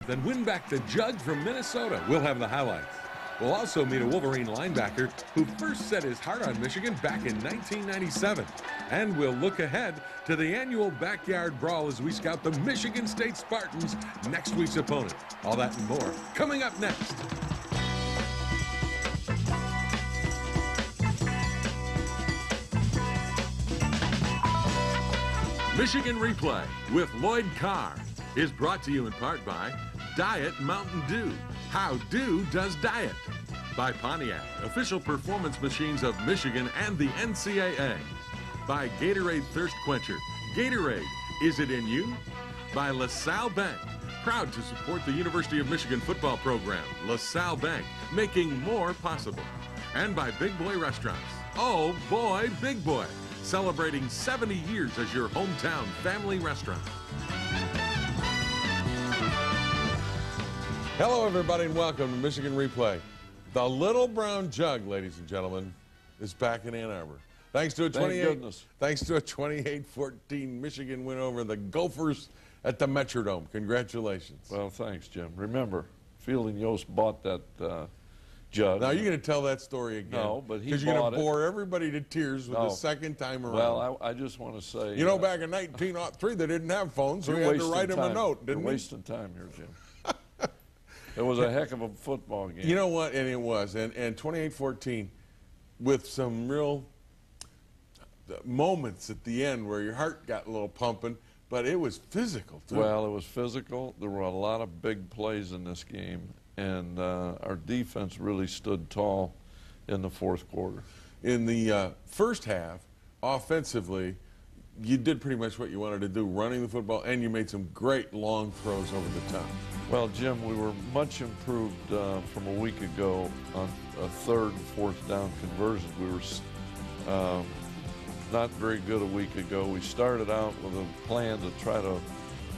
Then win back the Jug from Minnesota. We'll have the highlights. We'll also meet a Wolverine linebacker who first set his heart on Michigan back in 1997. And we'll look ahead to the annual Backyard Brawl as we scout the Michigan State Spartans, next week's opponent. All that and more coming up next. Michigan Replay with Lloyd Carr is brought to you in part by Diet Mountain Dew. How Dew does diet. By Pontiac, official performance machines of Michigan and the NCAA. By Gatorade Thirst Quencher. Gatorade, is it in you? By LaSalle Bank, proud to support the University of Michigan football program. LaSalle Bank, making more possible. And by Big Boy Restaurants. Oh boy, Big Boy, celebrating 70 years as your hometown family restaurant. Hello, everybody, and welcome to Michigan Replay. The Little Brown Jug, ladies and gentlemen, is back in Ann Arbor. Thanks to a 28-14 Michigan win over the Gophers at the Metrodome. Congratulations. Well, thanks, Jim. Remember, Fielding Yost bought that jug. Now, you're going to tell that story again. No, but he bought it. Because you're going to bore everybody to tears with the second time around. Well, I just want to say... You know, back in 1903, they didn't have phones, so we had to write them a note, didn't we? You're wasting time here, Jim. It was a heck of a football game. You know what? And it was. And 28-14 with some real moments at the end where your heart got a little pumping, but it was physical, too. Well, it was physical. There were a lot of big plays in this game, and our defense really stood tall in the fourth quarter. In the first half, offensively, you did pretty much what you wanted to do, running the football, and you made some great long throws over the top. Well, Jim, we were much improved from a week ago on a third and fourth down conversions. We were not very good a week ago. We started out with a plan to try to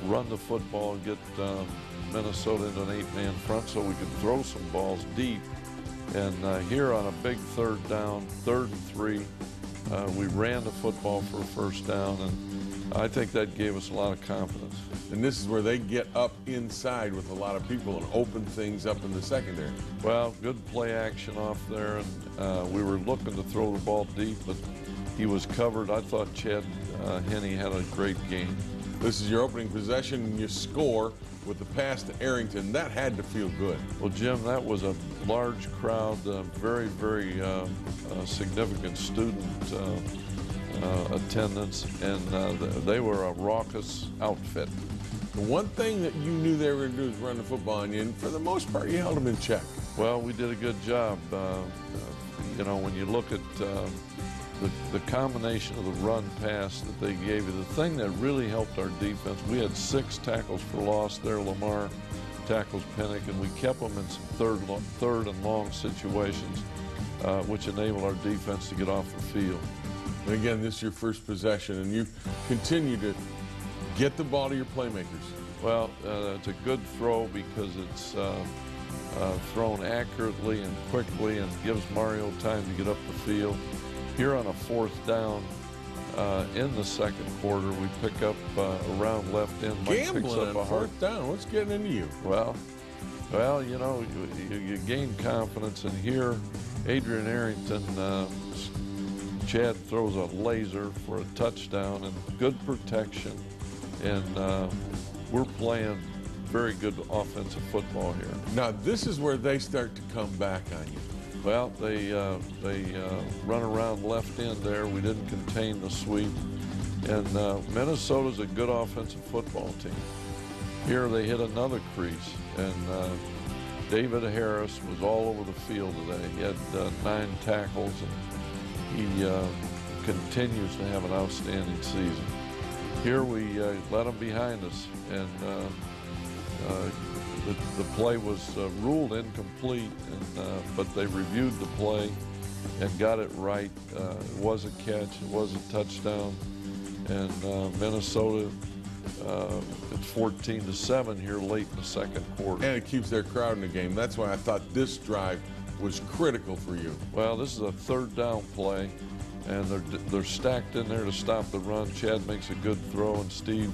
run the football and get Minnesota into an 8-man front so we could throw some balls deep. And here on a big third down, 3rd and 3, we ran the football for a first down, and I think that gave us a lot of confidence. And this is where they get up inside with a lot of people and open things up in the secondary. Well, good play action off there, and we were looking to throw the ball deep, but he was covered. I thought Chad Henne had a great game. This is your opening possession, and you score with the pass to Arrington. That had to feel good. Well, Jim, that was a large crowd, very, very significant student attendance, and they were a raucous outfit. The one thing that you knew they were going to do is run the football on you, and for the most part, you held them in check. Well, we did a good job. You know, when you look at the combination of the run pass that they gave you, the thing that really helped our defense, we had 6 tackles for loss there. Lamar tackles Pinnock, and we kept them in some third and long situations, which enabled our defense to get off the field. And again, this is your first possession, and you continue to get the ball to your playmakers. Well, it's a good throw because it's thrown accurately and quickly and gives Mario time to get up the field. Here on a 4th down in the second quarter, we pick up around left end. Gambling on 4th down, what's getting into you? Well, you know, you gain confidence, and here Adrian Arrington, Chad throws a laser for a touchdown and good protection. And we're playing very good offensive football here. Now, this is where they start to come back on you. Well, they run around left end there. We didn't contain the sweep. And Minnesota's a good offensive football team. Here they hit another crease, and David Harris was all over the field today. He had 9 tackles, and he continues to have an outstanding season. Here we let them behind us, and the play was ruled incomplete, but they reviewed the play and got it right. It was a catch, it was a touchdown, and Minnesota, it's 14-7 here late in the second quarter. And it keeps their crowd in the game. That's why I thought this drive was critical for you. Well, this is a 3rd down play, and they're stacked in there to stop the run. Chad makes a good throw, and Steve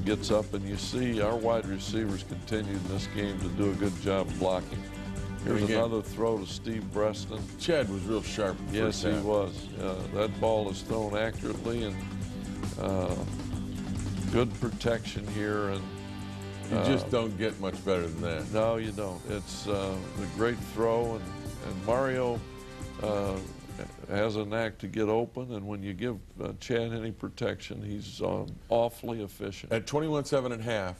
gets up, and you see our wide receivers continued in this game to do a good job blocking. Here's another throw to Steve Breston. Chad was real sharp. Yes, he was. That ball is thrown accurately, and good protection here. And you just don't get much better than that. No, you don't. It's a great throw, and Mario has a knack to get open, and when you give Chad any protection, he's awfully efficient. At 21-7 at half,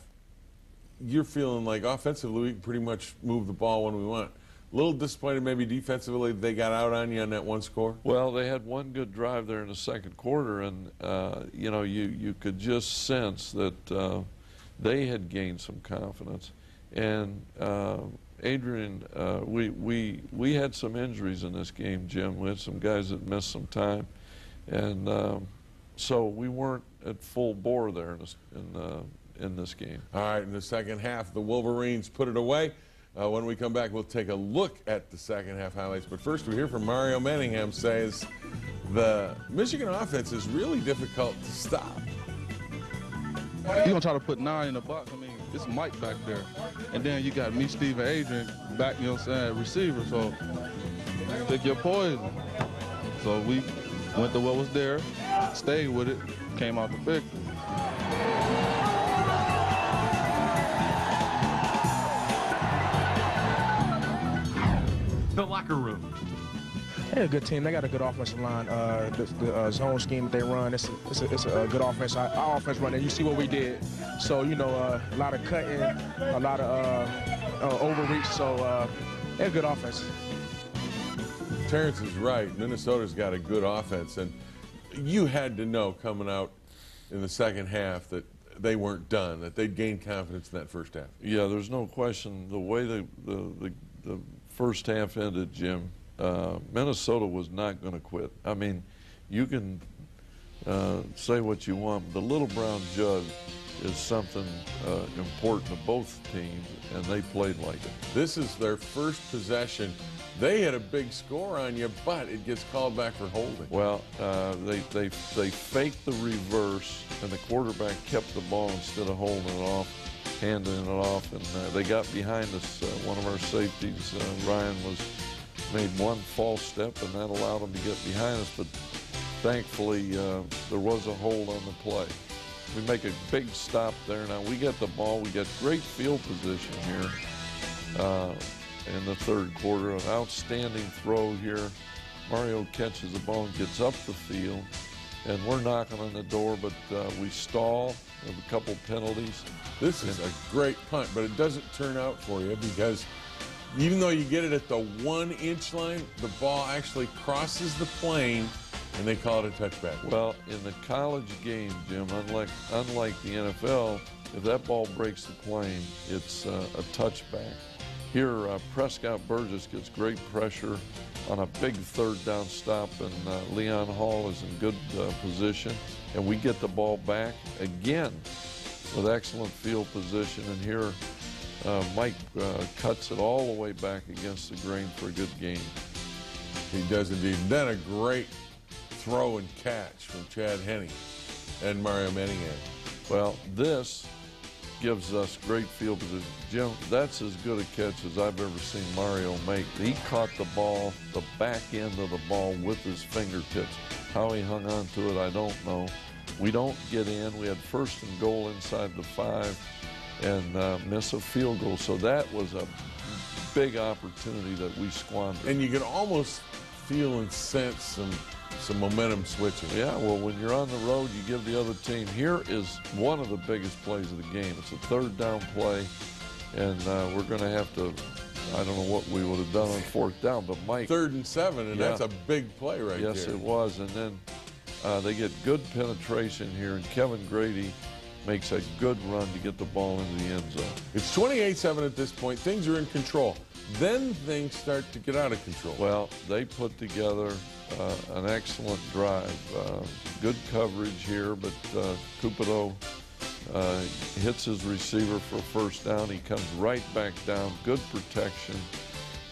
you're feeling like offensively we can pretty much move the ball when we want. A little disappointed maybe defensively they got out on you on that one score? Well, they had one good drive there in the second quarter, and you know, you could just sense that they had gained some confidence. And Adrian, we had some injuries in this game, Jim. We had some guys that missed some time, and so we weren't at full bore there in this game. All right, in the second half, the Wolverines put it away. When we come back, we'll take a look at the second half highlights. But first, we hear from Mario Manningham says the Michigan offense is really difficult to stop. You're going to try to put 9 in the box. I mean, it's Mike back there. And then you got me, Steve, and Adrian back, you know what I'm saying, receiver. So pick your poison. So we went to what was there, stayed with it, came out the victory. The locker room. They're a good team. They got a good offensive line. The zone scheme that they run, it's a good offense. Our offense running. You see what we did. So, you know, a lot of cutting, a lot of overreach. So they're a good offense. Terrence is right. Minnesota's got a good offense. And you had to know coming out in the second half that they weren't done, that they'd gained confidence in that first half. Yeah, there's no question. The way the first half ended, Jim, Minnesota was not going to quit. I mean, you can say what you want, but the Little Brown Jug is something important to both teams, and they played like it. This is their first possession. They had a big score on you, but it gets called back for holding. Well, they faked the reverse, and the quarterback kept the ball instead of holding it off, handing it off, and they got behind us. One of our safeties, Ryan, made one false step, and that allowed them to get behind us. But thankfully, there was a hold on the play. We make a big stop there. Now we get the ball. We get great field position here in the third quarter. An outstanding throw here. Mario catches the ball and gets up the field, and we're knocking on the door, but we stall. We have a couple penalties. This is a great punt, but it doesn't turn out for you because even though you get it at the 1-inch line, the ball actually crosses the plane, and they call it a touchback. Well, in the college game, Jim, unlike the NFL, if that ball breaks the plane, it's a touchback. Here, Prescott Burgess gets great pressure on a big third down stop, and Leon Hall is in good position, and we get the ball back again with excellent field position. And here, Mike cuts it all the way back against the grain for a good gain. He does indeed. Then a great throw and catch from Chad Henne and Mario Manningham. Well, this gives us great field position. Jim, that's as good a catch as I've ever seen Mario make. He caught the ball, the back end of the ball with his fingertips. How he hung on to it, I don't know. We don't get in. We had first and goal inside the 5 and miss a field goal. So that was a big opportunity that we squandered. And you can almost feel and sense some momentum switching. Yeah, well, when you're on the road, you give the other team. Here is one of the biggest plays of the game. It's a third down play, and we're going to have to, I don't know what we would have done on fourth down, but Mike. 3rd and 7, and yeah, that's a big play right there. Yes, it was. And then they get good penetration here, and Kevin Grady makes a good run to get the ball into the end zone. It's 28-7 at this point. Things are in control. Then things start to get out of control. Well, they put together an excellent drive. Good coverage here, but Cupido hits his receiver for a first down. He comes right back down. Good protection.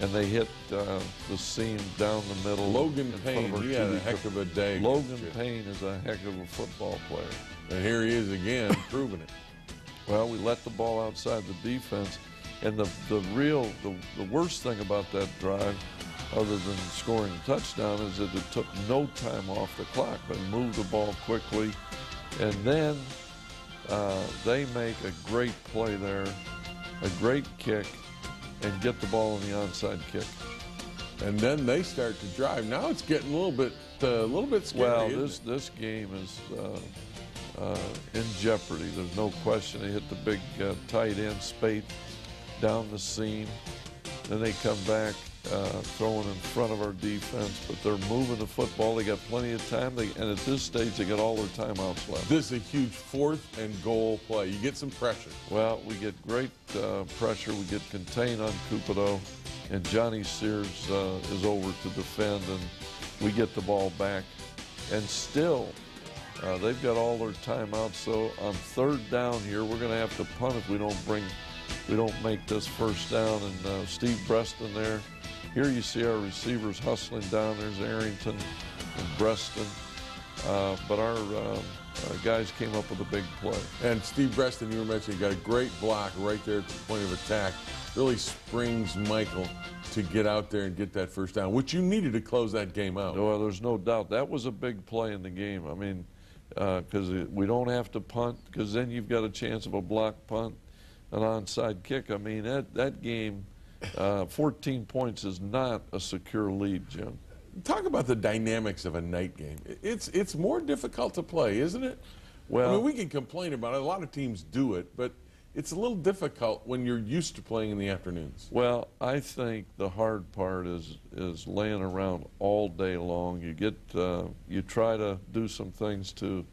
And they hit the seam down the middle. Logan Payne, he had a heck of a day. Logan Payne is a heck of a football player. And here he is again, proving it. Well, we let the ball outside the defense, and the worst thing about that drive, other than scoring a touchdown, is that it took no time off the clock. They moved the ball quickly, and then they make a great play there, a great kick, and get the ball in the onside kick. And then they start to drive. Now it's getting a little bit scary. Well, this game is in jeopardy. There's no question. They hit the big tight end Spate down the seam. Then they come back throwing in front of our defense, but they're moving the football. They got plenty of time, and at this stage, they got all their timeouts left. This is a huge 4th and goal play. You get some pressure. Well, we get great pressure. We get contained on Cupido, and Johnny Sears is over to defend, and we get the ball back. And still, they've got all their timeouts. So on 3rd down here, we're going to have to punt if we don't make this first down. And Steve Breston there. Here you see our receivers hustling down. There's Arrington and Breston. But our guys came up with a big play. And Steve Breston, you were mentioning, got a great block right there at the point of attack. Really springs Michael to get out there and get that first down, which you needed to close that game out. Well, there's no doubt. That was a big play in the game. I mean, because we don't have to punt, because then you've got a chance of a block punt, an onside kick. I mean, that game, 14 points is not a secure lead, Jim. Talk about the dynamics of a night game. It's more difficult to play, isn't it? Well, I mean, we can complain about it. A lot of teams do it, but it's a little difficult when you're used to playing in the afternoons. Well, I think the hard part is laying around all day long. You try to do some things to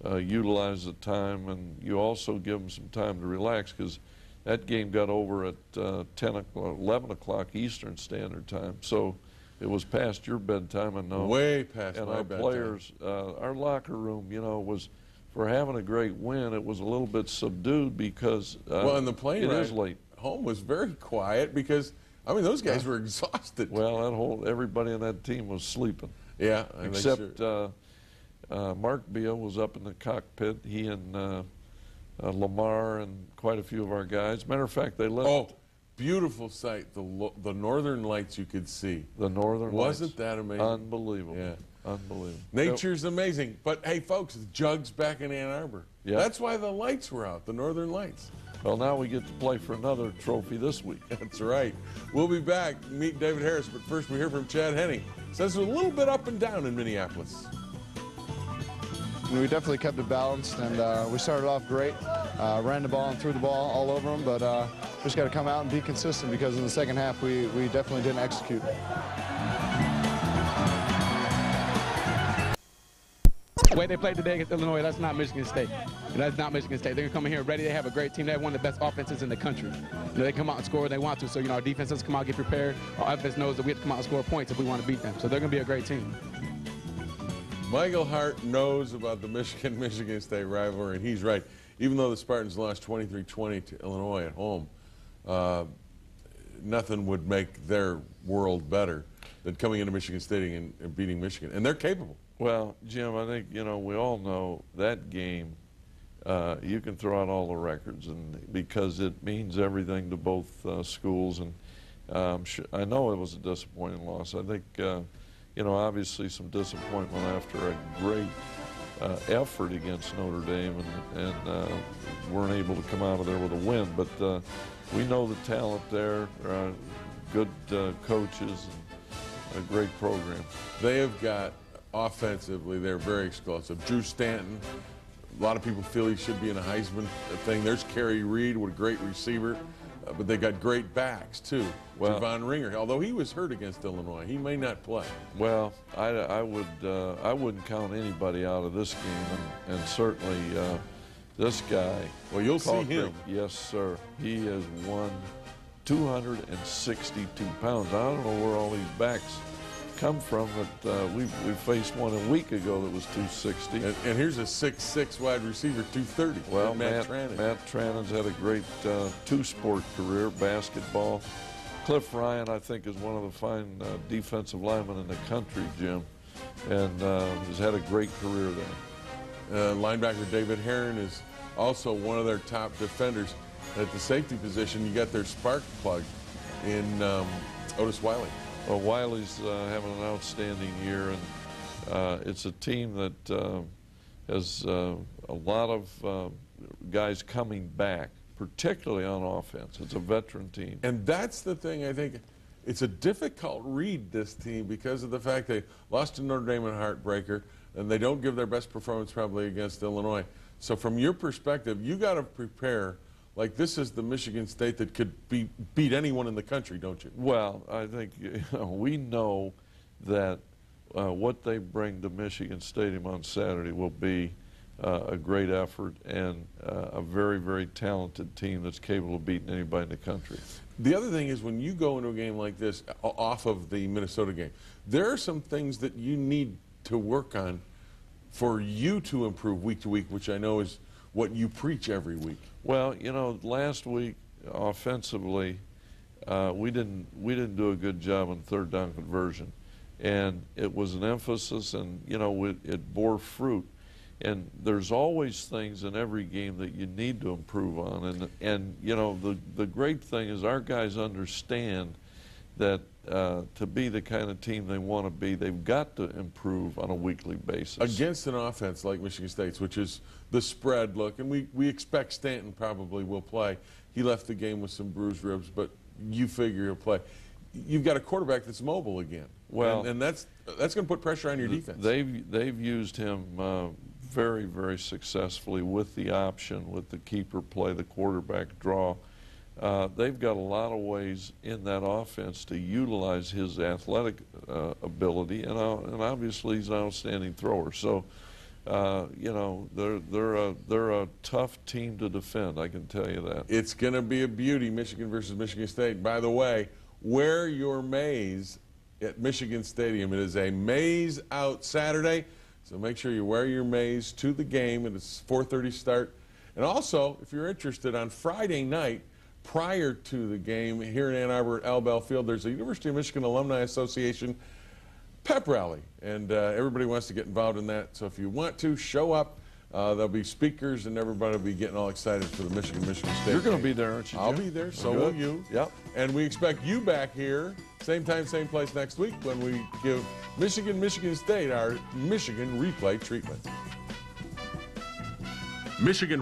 utilize the time, and you also give them some time to relax, because that game got over at 11 o'clock Eastern Standard Time. So it was past your bedtime, I know. Way past and my our bedtime. Players, our locker room, was, for having a great win, it was a little bit subdued because well, and the plane it ride is late. Home was very quiet because, I mean, those guys were exhausted. Well, everybody on that team was sleeping. Yeah, except Mark Beal was up in the cockpit. He and Lamar and quite a few of our guys. Matter of fact, they left. Oh, beautiful sight! The northern lights you could see. The northern lights. Wasn't that amazing? Unbelievable. Yeah. Unbelievable. Nature's amazing. But hey, folks, the Jug's back in Ann Arbor. Yeah. That's why the lights were out, the northern lights. Well, now we get to play for another trophy this week. That's right. We'll be back. Meet David Harris, but first we hear from Chad Henne. Says it's a little bit up and down in Minneapolis. We definitely kept it balanced, and we started off great. Ran the ball and threw the ball all over them, but we just got to come out and be consistent, because in the second half we definitely didn't execute. The way they played today against Illinois, that's not Michigan State. That's not Michigan State. They're going to come in here ready. They have a great team. They have one of the best offenses in the country. They come out and score when they want to. So, our defense has to come out and get prepared. Our offense knows that we have to come out and score points if we want to beat them. So they're going to be a great team. Michael Hart knows about the Michigan State rivalry, and he's right. Even though the Spartans lost 23-20 to Illinois at home, nothing would make their world better than coming into Michigan State and beating Michigan. And they're capable. Well, Jim, I think, we all know that game, you can throw out all the records, and because it means everything to both schools. And I know it was a disappointing loss. I think, obviously some disappointment after a great effort against Notre Dame, and weren't able to come out of there with a win. But we know the talent there, good coaches, and a great program. They have got, offensively, they're very explosive. Drew Stanton, a lot of people feel he should be in a Heisman thing. There's Kerry Reed, what a great receiver. But they got great backs, too. Well, Javon Ringer, although he was hurt against Illinois, he may not play. Well, I wouldn't count anybody out of this game, and certainly this guy. Well, you'll see him. Yes, sir. He has won 262 pounds. I don't know where all these backs come from, but we faced one a week ago that was 260. And here's a 6'6" wide receiver, 230. Well, Matt Trannon. Matt Trannon's had a great two-sport career, basketball. Cliff Ryan, I think, is one of the fine defensive linemen in the country, Jim, and has had a great career there. Linebacker David Herron is also one of their top defenders. At the safety position, you got their spark plug in Otis Wiley. Well, Wiley's having an outstanding year, and it's a team that has a lot of guys coming back, particularly on offense. It's a veteran team. And that's the thing, I think. It's a difficult read, this team, because of the fact they lost to Notre Dame in a heartbreaker, and they don't give their best performance probably against Illinois. So from your perspective, you got to prepare like this is the Michigan State that could beat anyone in the country, don't you? Well, I think we know that what they bring to Michigan Stadium on Saturday will be a great effort and a very, very talented team that's capable of beating anybody in the country. The other thing is when you go into a game like this, off of the Minnesota game, there are some things that you need to work on for you to improve week to week, which I know is what you preach every week. Well, you know, last week offensively, we didn't do a good job on third down conversion, and it was an emphasis, and you know it bore fruit. And there's always things in every game that you need to improve on, and you know the great thing is our guys understand that to be the kind of team they want to be, they've got to improve on a weekly basis. Against an offense like Michigan State's, which is the spread look, and we expect Stanton probably will play. He left the game with some bruised ribs, but you figure he'll play. You've got a quarterback that's mobile again. Well, and that's going to put pressure on your defense. They've used him very, very successfully with the option, with the keeper play, the quarterback draw. They've got a lot of ways in that offense to utilize his athletic ability, and obviously he's an outstanding thrower. So, you know, they're a tough team to defend, I can tell you that. It's going to be a beauty, Michigan versus Michigan State. By the way, wear your maize at Michigan Stadium. It is a maize out Saturday, so make sure you wear your maize to the game, and it's 4:30 start. And also, if you're interested, on Friday night, prior to the game here in Ann Arbor at Al Bell Field, there's a University of Michigan Alumni Association pep rally, and everybody wants to get involved in that. So if you want to, show up. There'll be speakers, and everybody will be getting all excited for the Michigan State. You're going to be there, aren't you, Jim? I'll be there, so will you. Yep. And we expect you back here, same time, same place next week when we give Michigan State our Michigan replay treatment. Michigan